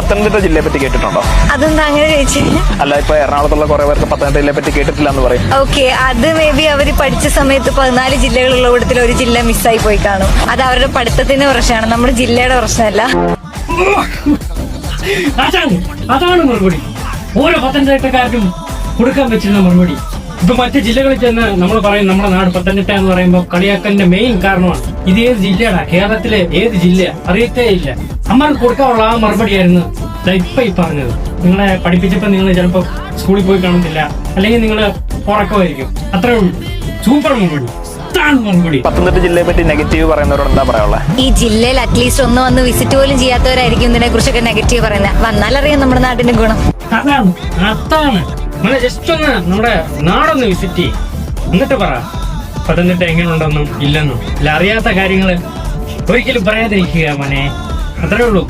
പത്തനംതിട്ട ജില്ലയെ പറ്റി കേട്ടിട്ടുണ്ടോ? അതെന്താ അങ്ങനെ ചോദിച്ചേ? അല്ല, ഇപ്പൊ എറണാകുളത്തുള്ള കുറെ പേർക്ക് പത്തനംതിട്ട ജില്ലയെ പറ്റി കേട്ടിട്ടില്ല എന്ന് പറയും. ഓക്കെ, അത് മേ ബി അവര് പഠിച്ച സമയത്ത് 14 ജില്ലകളുള്ള കൂട്ടത്തിൽ ഒരു ജില്ല മിസ്സായി പോയി കാണും. അത് അവരുടെ പഠിത്തത്തിന്റെ പ്രശ്നമാണ്, നമ്മുടെ ജില്ലയുടെ പ്രശ്നമല്ല. അതാണ് മറുപടി. ഓരോ പത്തനംതിട്ടക്കാർക്കും കൊടുക്കാൻ പറ്റുന്ന മറുപടി. ഇപ്പൊ മറ്റു ജില്ലകളിൽ ചെന്ന് നമ്മൾ പറയും നമ്മുടെ നാട് പത്തനംതിട്ട എന്ന് പറയുമ്പോൾ കളിയാക്കലിന്റെ മെയിൻ കാരണമാണ്. ഇത് ഏത് ജില്ലയാണ്, കേരളത്തിലെ ഏത് ജില്ല അറിയത്തേ ഇല്ല. നമ്മൾക്ക് കൊടുക്കാനുള്ള ആ മറുപടിയായിരുന്നു ഇപ്പൊ ഈ പറഞ്ഞത്. നിങ്ങളെ പഠിപ്പിച്ചപ്പോ നിങ്ങൾ ചിലപ്പോ സ്കൂളിൽ പോയി കാണത്തില്ല, അല്ലെങ്കിൽ നിങ്ങൾ ഉറക്കമായിരിക്കും. അത്രേ ഉള്ളൂ. സൂപ്പർ മറുപടി. പത്തനംതിട്ട ജില്ലയെ പറ്റി നെഗറ്റീവ് പറയുന്നവരോട് എന്താ പറയാനുള്ളത്? ഈ ജില്ലയിൽ അറ്റ്ലീസ്റ്റ് ഒന്ന് വന്ന് വിസിറ്റ് പോലും ചെയ്യാത്തവരായിരിക്കും ഇതിനെ കുറിച്ചൊക്കെ നെഗറ്റീവ് പറയുന്നത്. വന്നാലറിയാം നമ്മുടെ നാടിന്റെ ഗുണം. അതാണ് നമ്മളെ ജസ്റ്റ് ഒന്ന് നമ്മുടെ നാടൊന്ന് വിസിറ്റ് ചെയ്യും, എന്നിട്ട് പറ പത്തനംതിട്ട എങ്ങനെയുണ്ടെന്നും ഇല്ലെന്നും. ഇല്ല, അറിയാത്ത കാര്യങ്ങള് ഒരിക്കലും പറയാതിരിക്കുക മോനെ. അത്രേ ഉള്ളൂ.